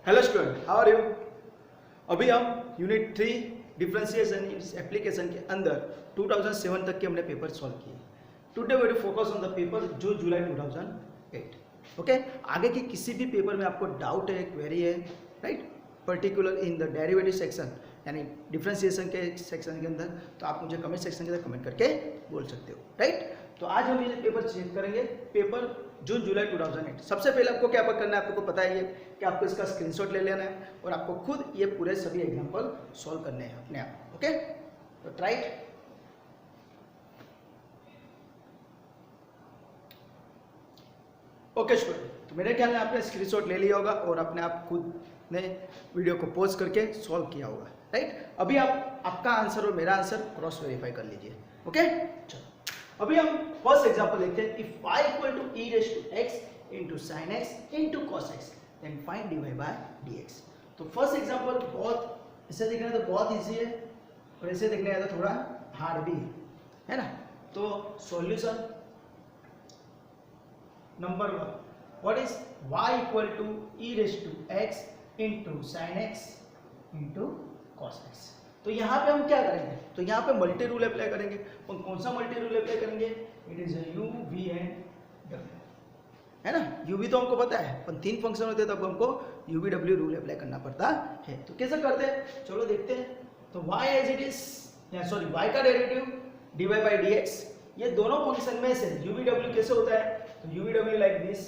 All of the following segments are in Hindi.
Hello student, how are you. अभी हम यूनिट 3 डिफरेंशिएशन इस एप्लीकेशन के अंदर 2007 तक के हमने पेपर सॉल्व किए। Today we will focus on the paper जो जुलाई 2008। ओके, आगे के किसी भी पेपर में आपको डाउट है, क्वेरी है, right, particular in the derivative section यानी डिफरेंशिएशन के सेक्शन के अंदर, तो आप मुझे कमेंट सेक्शन के अंदर कमेंट करके बोल सकते हो, राइट। तो आज हम ये पेपर चेक करेंगे, पेपर जून जुलाई 2008। सबसे पहले आपको क्या करना है, आपको पता है ये कि आपको इसका स्क्रीनशॉट ले लेना है और आपको खुद ये पूरे सभी एग्जांपल सॉल्व करने हैं अपने आप। ओके, तो राइट, ओके स्टूडेंट, तो मेरे ख्याल में आपने स्क्रीनशॉट ले लिया होगा और अपने आप खुद ने वीडियो को पॉज करके सॉल्व किया होगा, राइट। अभी आप आपका आंसर और मेरा आंसर क्रॉस वेरीफाई कर लीजिए। ओके, चलो अभी हम फर्स्ट एग्जांपल देखते हैं। If y equal to e raise to x into sin x into cos x then find dy by dx। तो फर्स्ट एग्जांपल बहुत ऐसे देखने तो बहुत इजी है और ऐसे देखने आया तो थोड़ा हार्ड भी है ना। तो solution number 1, what is y equal to e raise to x into sin x into cos x। तो यहाँ पे हम क्या करेंगे, तो यहाँ पे मल्टी रूल अप्लाई करेंगे। और कौन सा मल्टी रूल अप्लाई करेंगे, it is u v and w, है ना। u v तो हमको पता है, पर 3 फंक्शन होते हैं तब हमको u v w rule apply करना पड़ता है। तो कैसे करते हैं, चलो देखते हैं। तो y as it is, sorry y का डेरिवेटिव dy बाई dx, ये दोनों फंक्शन में से u v w कैसे होता है, तो u v w like this,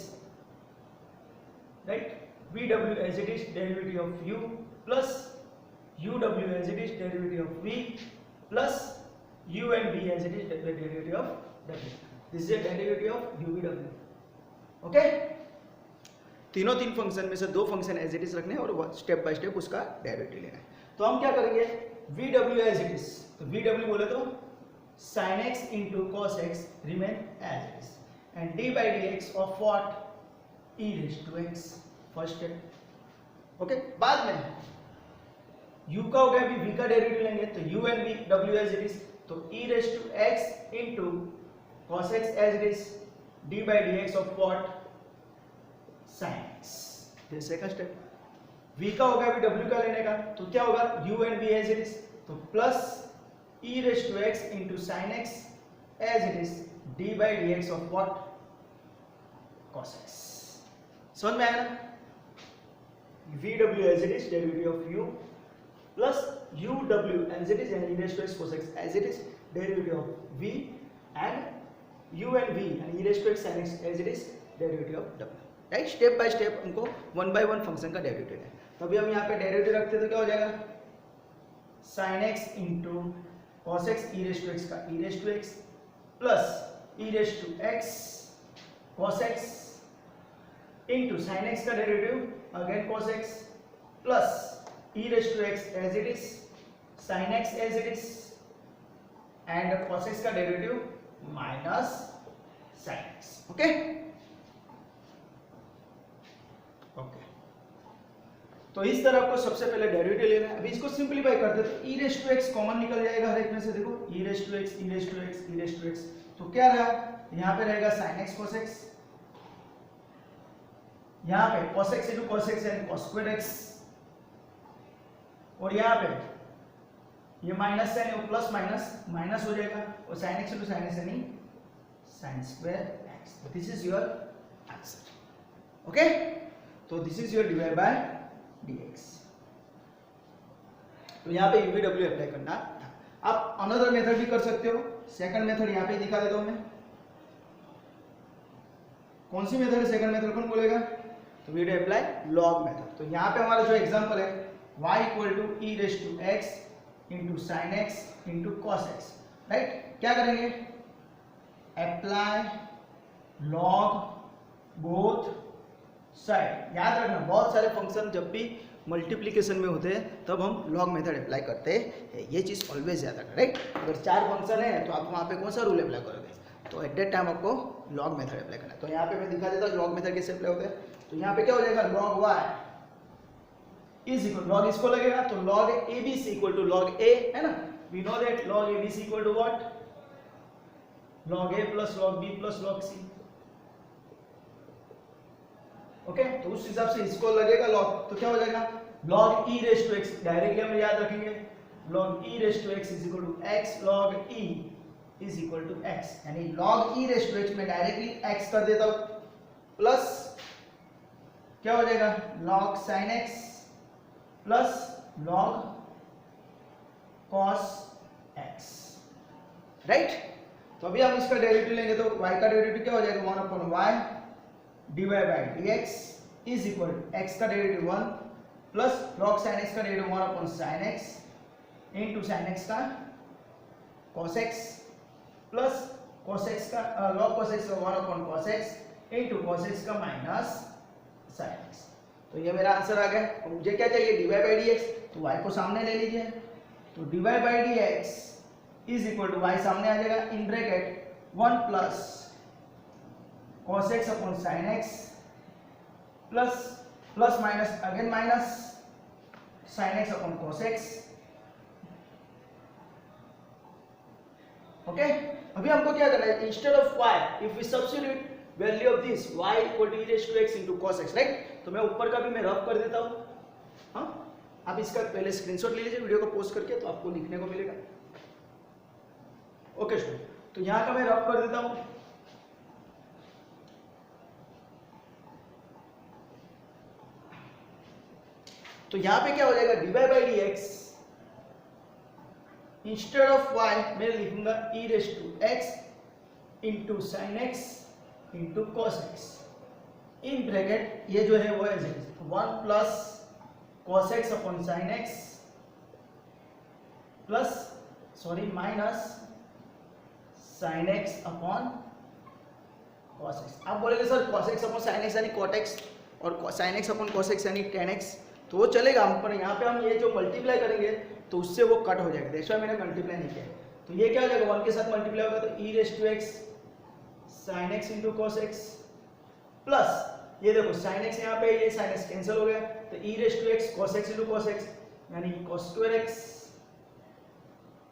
right, v w as it is derivative of u plus uw as it is derivative of v plus u and v as it is the derivative of w. This is a derivative of u v w. Okay, तीन फंक्शन में से 2 फंक्शन एज इट इज रखने और स्टेप बाय स्टेप उसका डेरिवेटिव लेना है। तो हम क्या करेंगे, v w as it is, तो v w बोले तो sin x into cos x remain as it is and d by dx of what, e raised to x, first step. Okay, बाद में u का हो गया, अभी v का डेरिवेटिव लेंगे तो u and v w as it is, तो e raise to x into cos x as it is d by dx of what, sin x। ये सेकंड स्टेप। v का हो गया, अभी w का लेने का, तो क्या होगा, u and v as it is, तो plus e raise to x into sin x as it is d by dx of what, cos x। समझ में आया ना, v w as it is derivative of u plus uw as it is and e raised to x cos x as it is derivative of v and u and v and e raised to x sin x as it is derivative of w, right. Step by step हमको 1 बाय 1 फंक्शन का डेरिवेटिव है। तो अभी हम यहाँ पे डेरिवेटिव रखते तो क्या हो जाएगा, sin x into cos x e raised to x का e raised to x plus e raised to x cos x into sin x का derivative again cos x plus e raised to x as it is sin x as it is and cos x का derivative minus sin x। Okay, okay, तो इस तरह आपको सबसे पहले डेरिवेटिव लेना है। अभी इसको सिंपलीफाई करते तो e raised to x common निकल जाएगा हर एक में से। देखो e raised to x, e raised to x, e raised to x, तो क्या रहा, यहाँ पे रहेगा sin x cos x, यहाँ पे cos x into cos x and cos squared x, और यहाँ पे ये माइनस साइन और प्लस माइनस माइनस हो जाएगा और sin x into sin x यानी sin square x। तो this is your answer. Okay, तो this is your divide by dx। तो यहाँ पे u v w अप्लाई करना था। आप अनदर मेथड भी कर सकते हो, सेकंड मेथड यहाँ पे दिखा देता हूँ मैं। कौन सी मेथड है सेकंड मेथड, कौन बोलेगा, तो we will apply log method. तो यहाँ पे हमारा जो एग्जांपल है y equal to e raise to x into sine x into cos x, right. क्या करेंगे, अप्लाई लॉग बोथ साइड। याद रखना, बहुत सारे फंक्शन जब भी मल्टीप्लिकेशन में होते हैं तब हम लॉग मेथड अप्लाई करते हैं, ये चीज़ ऑलवेज याद रखना, राइट। अगर 4 फंक्शन है तो आप वहाँ पे कौन सा रूल अप्लाई करोगे, तो एट दैट टाइम आपको लॉग मेथड अप्लाई करना है। तो यहाँ पे मैं दिखा देता हूँ लॉग मेथड कैसे अप्लाई होता है। तो यहाँ पे क्या हो जाएगा, log y is equal, log इसको लगेगा तो log abc equal to log a, है ना। We know that log abc equal to what, log a plus log b plus log c। Okay, तो उस हिसाब से इसको लगेगा लॉग, तो क्या हो जाएगा log e raise to x, directly हम याद रखेंगे log e raise to x is equal to x log e is equal to x, यानी log e raise to x में डायरेक्टली x कर देता हूं प्लस क्या हो जाएगा log sin x plus log cos x, right. तो अभी हम इसका डेरिवेटिव लेंगे तो y का डेरिवेटिव क्या हो जाएगा 1 upon y divide by dx is equal to x का derivative 1 plus log sin x का derivative 1 upon sin x into sin x का cos x plus cos x का log cos x का 1 upon cos x into cos x का माइनस sin x। तो ये मेरा आंसर आ गया। और मुझे क्या चाहिए dy बाय dx, तो y को सामने ले लीजिए, तो dy by dx is equal to y सामने आ जाएगा in bracket 1 plus cos x upon sin x plus plus minus again minus sin x upon cos x। Okay, अभी हमको क्या करना है, instead of y if we substitute value of this y equal to e raise to x into cos x, right. तो मैं ऊपर का भी मैं रफ कर देता हूं, हाँ आप इसका पहले स्क्रीनशॉट ले लीजिए वीडियो को पोस्ट करके, तो आपको लिखने को मिलेगा। ओके स्टूडेंट, तो यहां का मैं रफ कर देता हूं, तो यहां पे क्या हो जाएगा dy by dx instead of y मैं लिखूंगा e raise to x into sine x into cos x in bracket ये जो है वो as it is 1 plus cos x upon sin x plus sorry minus sin x upon cos x। आप बोलेंगे sir cos x upon sin x यानी cot x और sin x upon cos x यानी tan x, तो वो चलेगा हम, पर यहाँ पे हम ये जो मल्टीप्लाई करेंगे तो उससे वो कट हो जाएगा, देखो मैंने मल्टीप्लाई नहीं किया। तो ये क्या हो जाएगा 1 के साथ मल्टीप्लाई होगा तो e raise to x sin x into cos x plus ये देखो sin x यहाँ पे ये sin x कैंसिल हो गया तो e raise to x cos x into cos x यानी cos स्क्वायर x,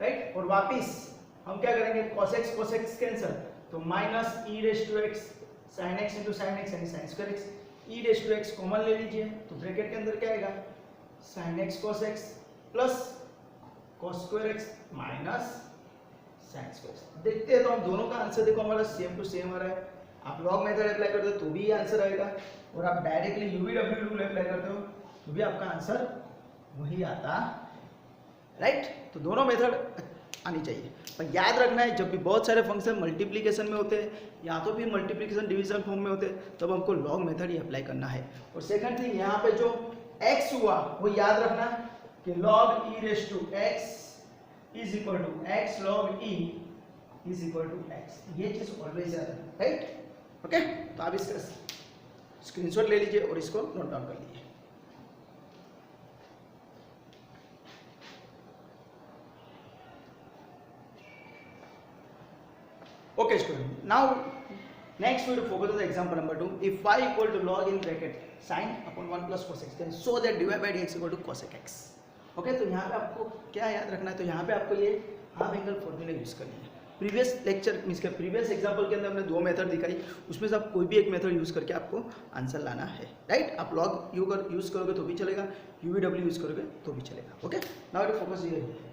राइट। और वापिस हम क्या करेंगे cos x कैंसिल तो minus e raise to x sin x into sin x यानी sin square x, e raise to x common ले लीजिए तो ब्रैकेट के अंदर क्या आएगा sin x cos x plus cos square x minus sin square x। देखते हैं तो हम दोनों का आंसर देखो हमारा सेम टू सेम आ रहा है। आप लॉग मेथड अप्लाई करते हो तो भी आंसर आएगा, और आप डायरेक्टली UVW रूल अप्लाई करते हो तो भी आपका आंसर वही आता, राइट। तो दोनों मेथड आनी चाहिए, पर याद रखना है जब भी बहुत सारे फंक्शन मल्टीप्लिकेशन में होते हैं या तो फिर मल्टीप्लिकेशन डिवीजन फॉर्म में होते हैं तब हमको लॉग मेथड ही अप्लाई करना है। और सेकंड थिंग यहाँ पे जो x हुआ वो याद रखना कि log e raise to x is equal to x log e is equal to x, ये चीज ऑलवेज याद रखना, राइट। ओके, तो आप इसका स्क्रीनशॉट ले लीजिए और इसको नोट डाउन कर लीजिए। Okay student, now next we will focus on the example number 2. If y equal to log in bracket sin upon 1 plus cos x, then show that dy by dx equal to cosec x. Okay, तो यहाँ पे आपको क्या याद रखना है, तो यहाँ पे आपको ये हाफ एंगल फॉर्मूला यूज करनी है। प्रीवियस लेक्चर मींस के प्रीवियस एग्जांपल के अंदर हमने दो मेथड दिखाई, उसमें से आप कोई भी एक मेथड यूज करके आपको आंसर लाना है, राइट। आप लॉग यूज करोगे तो भी चलेगा, UVW यूज करोगे तो भी चलेगा। Okay, now to focus here.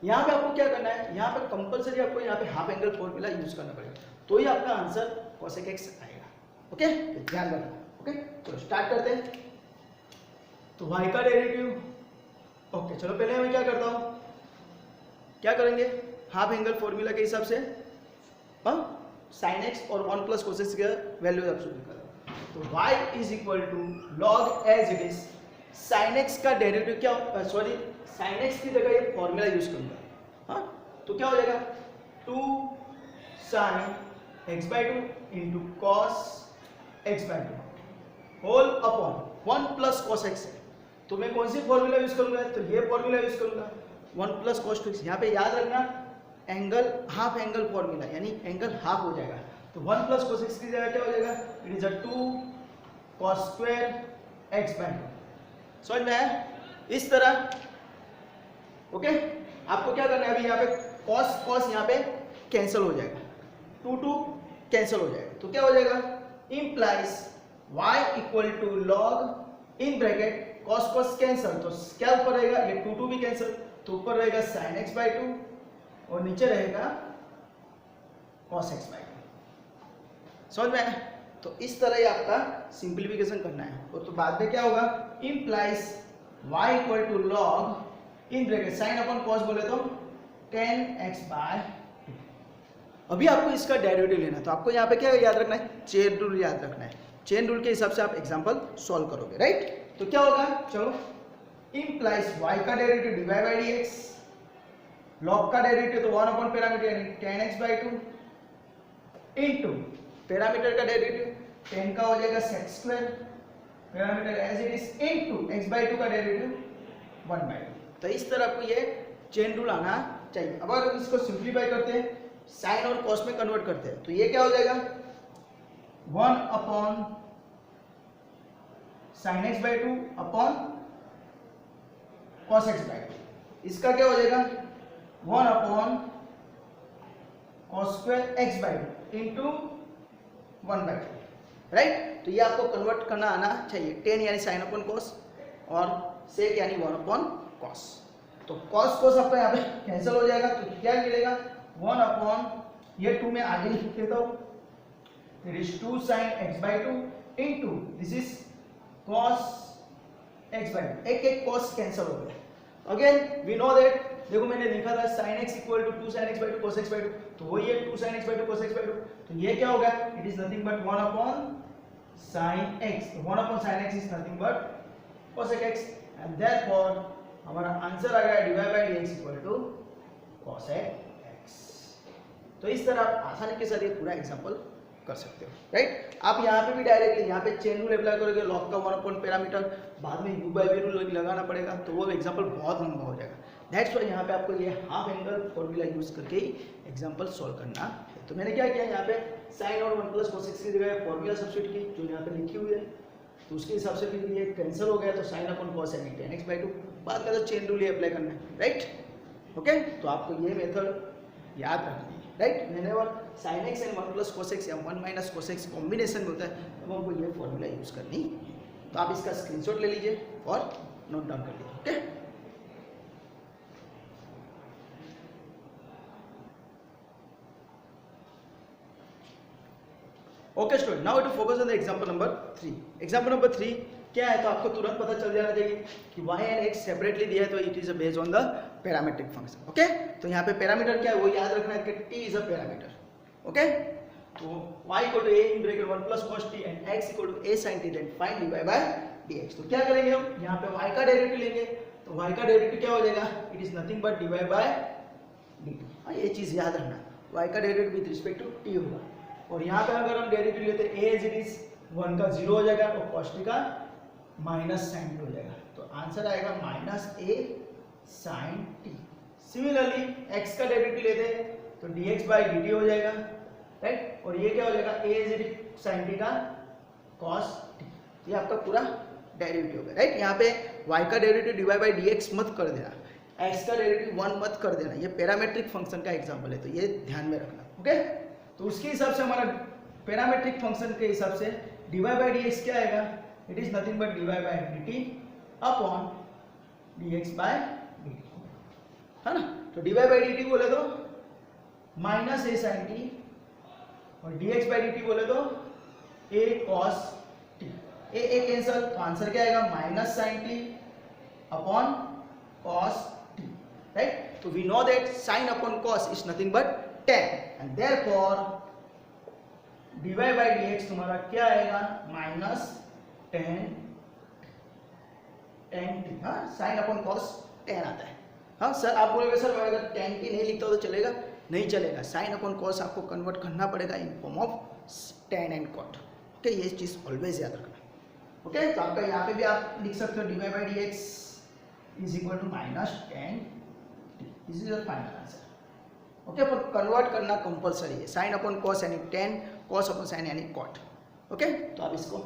यहाँ पे आपको क्या करना है, यहाँ पे कंपलसरी आपको यहाँ पे हाफ एंगल फॉर्मूला यूज करना पड़ेगा, तो ही आपका आंसर cosec x आएगा। ओके, ध्यान रखना। ओके, चलो स्टार्ट करते हैं। तो y का डेरिवेटिव, ओके चलो पहले मैं क्या करता हूँ, क्या करेंगे हाफ एंगल फॉर्मूला के हिसाब से sin x और 1 प्लस cos x का वैल्यू सब्स्टिट्यूट करें। तो y is equal to log as it is sin x का डेरिवेटिव क्या, सॉरी sin x की जगह ये फॉर्मूला यूज करूंगा, हाँ तो क्या हो जाएगा 2 sin x by 2 into cos x by 2 whole upon 1 plus cos x है, तो मैं कौन सी फॉर्मूला यूज करूंगा, तो ये फॉर्मूला यूज करूंगा 1 प्लस cos 2x। यहाँ पे याद रखना एंगल हाफ एंगल फॉर्मूला यानी एंगल हाफ हो जाएगा, तो 1 प्लस cos x की जगह क्या हो जाएगा, it is a 2 cos square x by 2। समझ में आया इस तरह। ओके, आपको क्या करना है, अभी यहाँ पे cos यहाँ पे कैंसिल हो जाएगा, 2 कैंसिल हो जाएगा, तो क्या हो जाएगा, implies y equal to log in bracket cos cos cancel, तो क्या ऊपर रहेगा, ये 2 भी कैंसल, तो ऊपर रहेगा sin x बाई 2 और नीचे रहेगा cos x बाई 2। समझ में आया? तो इस तरह ही आपका सिंप्लीफिकेशन करना है। और तो बाद में क्या होगा, implies y equal to log in bracket sine upon cos बोले तो tan x बाय 2। अभी आपको इसका डेरिवेटिव लेना है, तो आपको यहाँ पे क्या याद रखना है, चेन रूल याद रखना है। चेन रूल के हिसाब से आप एग्जांपल सॉल्व करोगे, राइट? तो क्या होगा, चलो, इम्प्लाइज y का derivative dy by dx, log का डेरिवेटिव तो 1 अपॉन पैरामीटर यानी tan x by 2 into parameter का डेरिवेटिव tan का हो जाएगा sec square parameter as it is into x by 2 का डेरिवेटिव 1 बाई 2। तो इस तरह आपको ये चेन रूल आना चाहिए। अब अगर इसको सिंप्लीफाई करते हैं, साइन और कॉस में कन्वर्ट करते हैं, तो ये क्या हो जाएगा, 1 upon sin x by 2 upon cos x by 2। इसका क्या हो जाएगा, 1 upon cos square x by 2 into 1 by 2, right? तो ये आपको कन्वर्ट करना आना चाहिए। tan यानी sin अपॉन cos और sec यानी 1 अपॉन cos। तो cos cos आपका यहाँ पे कैंसिल हो जाएगा, तो क्या मिलेगा, 1 अपॉन ये 2 में आगे लिख देता हूँ, it is 2 sin x by 2 into this is cos x by 2। एक cos कैंसिल हो गया। अगेन वी नो दैट, देखो मैंने लिखा था sin x equal to 2 sin x by 2 cos x by 2, तो वही है 2 sin x by 2 cos x by 2। तो ये क्या होगा, it is nothing but 1 upon sin x। 1 upon sin x is nothing but cos x and therefore हमारा आंसर आ गया dy by dx equal to cos x। तो इस तरह आप आसानी के साथ ये पूरा एग्जांपल कर सकते हो, राइट? आप यहाँ पे भी डायरेक्टली यहाँ पे चेन रूल अप्लाई करोगे, लॉग का 1 अपॉन पैरामीटर, बाद में u बाई v रूल लगाना पड़ेगा, तो वो एग्जांपल बहुत लंबा हो जाएगा। दैट्स व्हाई यहाँ पे आपको ये हाफ एंगल फॉर्मूला यूज करके ही एग्जांपल सॉल्व करना है। तो मैंने क्या किया, यहाँ पे साइन और 1 प्लस cos x की जगह फॉर्मूला सब्स्टिट्यूट की, जो यहाँ पे लिखी हुई है, तो उसके हिसाब से फिर ये कैंसिल हो गया, तो साइन अपॉन cos यानी tan x बाई 2। बाद में तो चेन रूल ही अप्लाई करना है, राइट? ओके, तो आपको ये मेथड याद रखनी है, right? Whenever sin x and 1 plus cos x या 1 माइनस cos x कॉम्बिनेशन में होता है, तब हमको ये फॉर्मूला यूज करनी है। तो आप इसका स्क्रीनशॉट ले लीजिए और नोट डाउन कर लीजिए, okay? Okay student, now to focus on the example number 3। Example number 3 क्या है, तो आपको तुरंत पता चल जाना चाहिए कि y एंड x सेपरेटली दिया है, तो it is based on the parametric function. Okay, तो यहाँ पे पैरामीटर क्या है वो याद रखना है कि t is a parameter. Okay, तो y equal to a in bracket 1 plus cos t and x equal to a sin t, then find dy by dx। तो क्या करेंगे हम, यहाँ पे y का डेरिवेटिव लेंगे, तो y का डेरिवेटिव क्या हो जाएगा, it is nothing but dy by dt। हाँ, ये चीज याद रखना, y का derivative with respect to t होगा। और यहाँ पे अगर हम डेरिवेटिव लेते हैं a एज इट इज 1 का 0 हो जाएगा और cos t का माइनस sin t हो जाएगा, तो आंसर आएगा minus a sin t। Similarly x का डेरिवेटिव लेते हैं तो dx बाई dt हो जाएगा, राइट? और ये क्या हो जाएगा, a as it is sin t का cos t। ये आपका पूरा डेरिवेटिव होगा, राइट? यहाँ पे y का डेरिवेटिव dy बाई dx मत कर देना, x का डेरिवेटिव 1 मत कर देना, ये पैरामीट्रिक फंक्शन का एग्जांपल है, तो ये ध्यान में रखना। ओके, तो उसके हिसाब से हमारा पैरामीट्रिक फंक्शन के हिसाब से dy बाई dx क्या आएगा, it is nothing but dy by dt upon dx by dt, है ना? तो dy बाई dt बोले तो माइनस a sin t और dx बाई dt बोले तो a cos t। a cancel, तो आंसर क्या आएगा, minus sin t upon cos t, right? तो we know that sin upon cos is nothing but tan and therefore dy by dx तुम्हारा क्या आएगा, माइनस tan t। हाँ, sin अपॉन cos tan आता है। हाँ सर, आप बोलोगे सर अगर tan t नहीं लिखता हो तो चलेगा? नहीं चलेगा, sin अपॉन cos आपको कन्वर्ट करना पड़ेगा in form of tan and cot। Okay, ये चीज ऑलवेज याद रखना। ओके, तो आपका यहाँ पे भी आप लिख सकते हो dy by dx is equal to minus tan t। This is your final answer. Okay, पर कन्वर्ट करना कंपलसरी है, sin अपॉन cos यानी tan, cos अपॉन sin यानी cot। ओके, तो आप इसको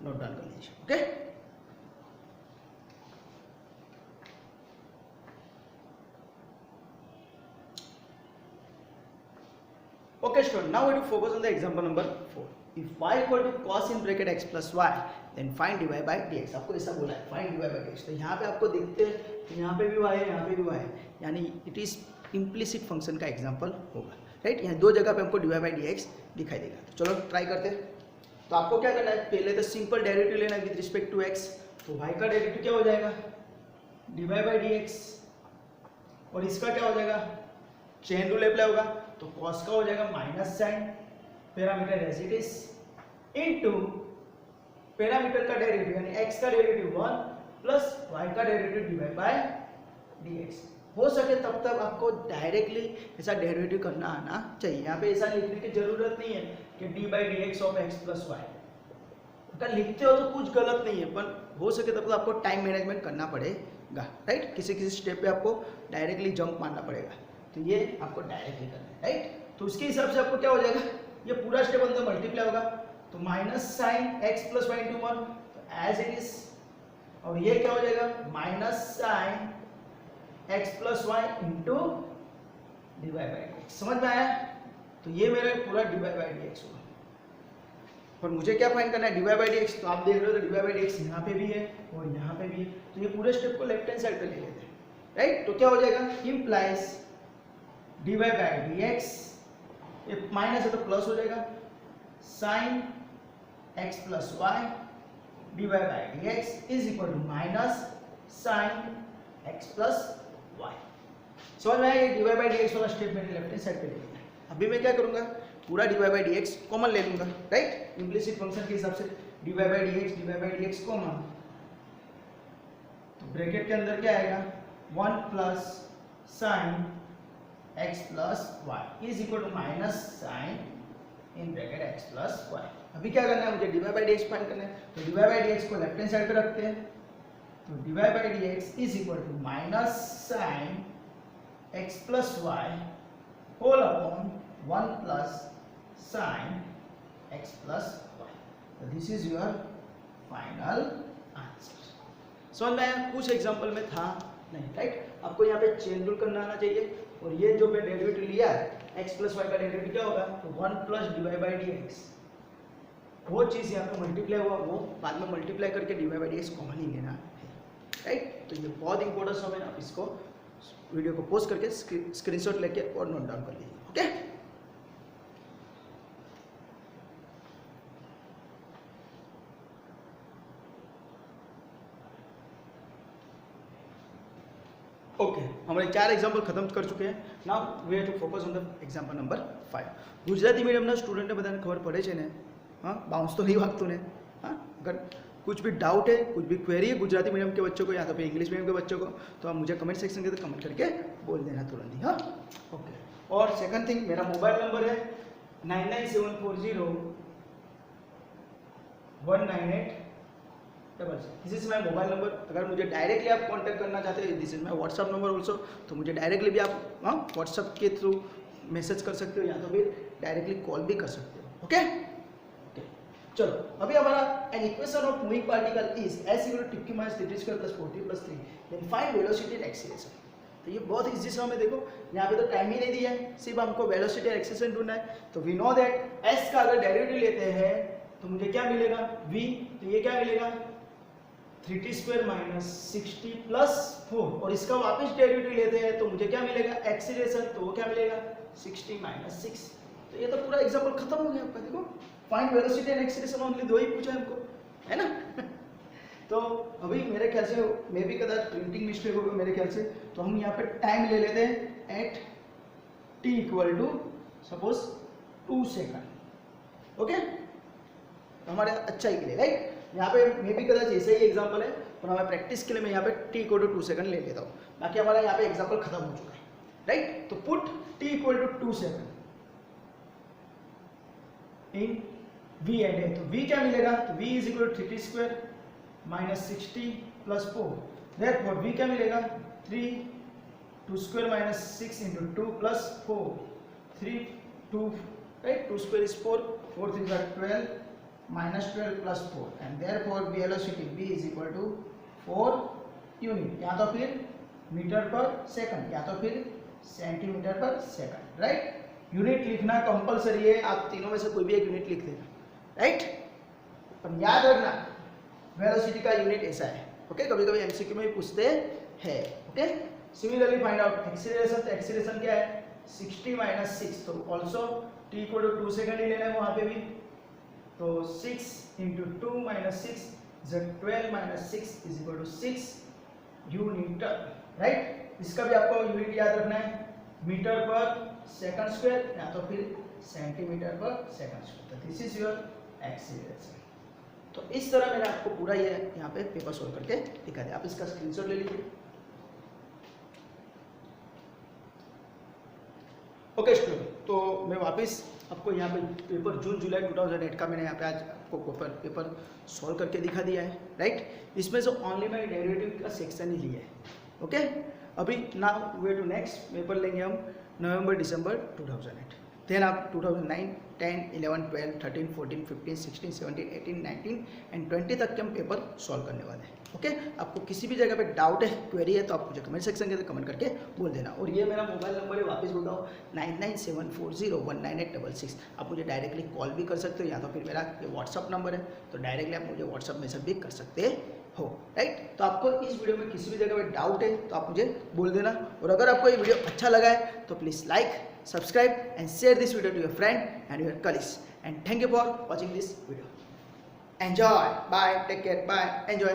नोट डाउन कर लीजिए। Okay, okay student, now we will focus on the example number 4. If y equal to cos in bracket x plus y then find dy by dx। आपको ऐसा बोला है फाइंड dy बाई dx। तो यहाँ पे आपको देखते हैं तो यहाँ पे भी y है, यहाँ पे भी y है, यानी इट इज इम्प्लिसिट फंक्शन का एग्जाम्पल होगा, राइट। यहाँ दो जगह पे हमको dy बाई dx दिखाई देगा। तो चलो ट्राई करते हैं। तो आपको क्या करना है, पहले तो सिंपल डेरिवेटिव लेना है विद रिस्पेक्ट टू x। तो y का डेरिवेटिव क्या हो जाएगा, dy बाई dx, और इसका क्या हो जाएगा, चेन रूल अप्लाई होगा। तो cos का हो जाएगा minus sine parameter as it is into parameter का डेरिवेटिव यानी x का डेरिवेटिव 1 प्लस y का डेरिवेटिव dy बाय dx। हो सके तब तक आपको डायरेक्टली ऐसा डेरिवेटिव करना आना चाहिए। यहाँ पे ऐसा लिखने की जरूरत नहीं है कि dy by dx of x plus y. अगर लिखते हो तो कुछ गलत नहीं है, पर हो सके तब तक आपको टाइम मैनेजमेंट करना पड़ेगा, राइट। किसी किसी स्टेप पे आपको डायरेक्टली जंप मारना पड़ेगा, तो ये आपको डायरेक्टली करना है, राइट। तो उसके हिसाब से आपको क्या हो जाएगा, ये पूरा स्टेप अंदर मल्टीप्लाई होगा। तो minus sine x plus y into 1 as it is, और ये क्या हो जाएगा minus sine x plus y into d Y by d. समझ में आया। तो ये मेरा पूरा d Y by D x होगा, और मुझे क्या फाइंड करना है, d Y by D x. तो आप देख रहे हो तो d Y by D x यहाँ पे भी है और यहाँ पे भी है। तो ये पूरे स्टेप को लेफ्ट हैंड साइड पे ले लेते हैं, राइट। तो क्या हो जाएगा, implies d Y by D x, ये माइनस है तो प्लस हो जाएगा, sine x plus y d Y by D x is equal to minus sine x plus y. समझ में आया। D Y by D x वाला स्टेप मैंने लेफ्ट हैंड साइड पे ले लिया। अभी मैं क्या करूंगा, पूरा d Y by D x common ले लूंगा, राइट। इम्प्लिसिट फंक्शन के हिसाब से D Y by D x common. तो ब्रैकेट के अंदर क्या आएगा, 1 plus sine x plus y is equal to minus sine in bracket x plus y. अभी क्या करना है, मुझे d Y by D x find करना है। तो d Y by D x को लेफ्ट हैंड साइड पे रखते हैं। तो d Y by D x is equal to minus sine x plus y whole upon 1 plus sine x plus Y. तो this is your final answer. समझ में आया। कुछ एग्जांपल में था नहीं, राइट। आपको यहाँ पे चेन रूल करना आना चाहिए। और ये जो मैं डेरिवेटिव लिया है x प्लस वाई का डेरिवेटिव क्या होगा, तो 1 plus d Y by D x. वो चीज़ यहाँ पे मल्टीप्लाई हुआ, वो बाद में मल्टीप्लाई करके D Y by D x common ही लेना है, राइट। तो ये बहुत इंपॉर्टेंट सब है। आप इसको वीडियो को पोस्ट करके स्क्रीनशॉट लेके और नोट डाउन कर लीजिए, ओके। ओके, हमारे 4 एग्जाम्पल खत्म कर चुके हैं। Now we have to focus on the example number 5। Gujarati मीडियमના સ્ટુડન્ટને બધાને ખબર પડે છે ને, हाँ बाउंस तो नहीं भागતું ने। हाँ, अगर कुछ भी डाउट है, कुछ भी क्वेरी है गुजराती मीडियम के बच्चों को या तो फिर इंग्लिश मीडियम के बच्चों को, तो आप मुझे कमेंट सेक्शन के अंदर कमेंट करके बोल देना तुरंत ही, हाँ ओके। और सेकंड थिंग, मेरा मोबाइल नंबर है 9974019866। This is my mobile number. अगर मुझे डायरेक्टली आप कॉन्टैक्ट करना चाहते हैं, this is my WhatsApp number also. तो मुझे डायरेक्टली भी आप व्हाट्सअप के थ्रू मैसेज कर सकते हो या तो फिर डायरेक्टली कॉल भी कर सकते हो, ओके। चलो अभी हमारा an equation of moving particle is s equal to q minus 3t² plus 4t plus 3 then find velocity and acceleration. तो ये बहुत इजी सम है। देखो यहाँ पे तो टाइम ही नहीं दिया है, सिर्फ हमको वेलोसिटी और एक्सीलरेशन ढूंढना है। तो वी नो दैट s का अगर डेरिवेटिव लेते हैं तो मुझे क्या मिलेगा, v। तो ये क्या मिलेगा 3t² माइनस 6t प्लस 4, और इसका वापस डेरिवेटिव लेते हैं तो मुझे क्या मिलेगा एक्सीलरेशन। तो वो क्या मिलेगा 6t माइनस 6। तो ये तो पूरा एग्जाम्पल खत्म हो गया आपका। देखो find velocity and acceleration only, दो ही पूछा हमको, है ना। तो अभी मेरे ख्याल से मे भी कदाच प्रिंटिंग मिस्टेक होगा मेरे ख्याल से। तो हम यहाँ पे टाइम ले लेते हैं at t equal to suppose 2 second, okay. तो हमारे अच्छा ही के लिए, राइट। यहाँ पे मे भी कदाच ऐसा ही एग्जाम्पल है, पर हमारे प्रैक्टिस के लिए मैं यहाँ पे t इक्वल टू 2 सेकंड ले लेता हूँ। बाकी हमारा यहाँ पे एग्जाम्पल खत्म हो चुका है, राइट। तो put t equal to 2 second in v and a। तो v क्या मिलेगा, तो v is equal to 3t² minus 6t plus 4। Therefore v क्या मिलेगा 2 minus 6 into 2 plus 4, 3 2, right. 2² is 4, 4 3 are 12 minus 12 plus 4 and therefore velocity v is equal to 4 unit, या तो फिर मीटर पर सेकंड या तो फिर सेंटीमीटर पर सेकंड, राइट। यूनिट लिखना कंपलसरी है, आप तीनों में से कोई भी एक यूनिट लिख देना, राइट। पर याद रखना वेलोसिटी का यूनिट ऐसा है, ओके। कभी कभी एमसीक्यू में भी पूछते हैं, okay. Similarly find out acceleration, तो एक्सीलरेशन क्या है 60 - 6, तो ऑल्सो t को 2 सेकंड ही लेना है वहां पे भी, तो 6 × 2 - 6 12 - 6 = 6 न्यूटन, राइट। इसका भी आपको यूनिट याद रखना है मीटर पर सेकंड स्क्वायर या तो फिर सेंटीमीटर पर second square. This is your acceleration. तो इस तरह मैंने आपको पूरा ये यहाँ पे पेपर सोल्व करके दिखा दिया। आप इसका स्क्रीनशॉट ले लीजिए। ओके स्टूडेंट, तो मैं वापस आपको यहाँ पे पेपर जून जुलाई 2008 का मैंने यहाँ पे आज आपको पेपर सॉल्व करके दिखा दिया है, राइट। इसमें से ओनली मैं डेरिवेटिव का सेक्शन ही लिया है, ओके। अभी now we to next paper लेंगे हम नवंबर दिसंबर 2008। देन आप 2009, 10, 11, 12, 13, 14, 15, 16, 17, 18, 19 एंड 20 तक के हम पेपर सॉल्व करने वाले हैं, ओके। आपको किसी भी जगह पे डाउट है, क्वेरी है, तो आप मुझे कमेंट सेक्शन के अंदर कमेंट करके बोल देना। और ये मेरा मोबाइल नंबर है, वापस बोल रहा हूँ 9974019866। आप मुझे डायरेक्टली कॉल भी कर सकते हो या तो फिर मेरा ये व्हाट्सअप नंबर है, तो डायरेक्टली आप मुझे व्हाट्सअप मैसेज भी कर सकते हो, राइट। तो आपको इस वीडियो में किसी भी जगह पे डाउट है तो आप मुझे बोल देना। और अगर आपको ये वीडियो अच्छा लगा है तो please like, subscribe and share this video to your friend and your colleagues, and thank you for watching this video. Enjoy, bye, take care, bye, enjoy.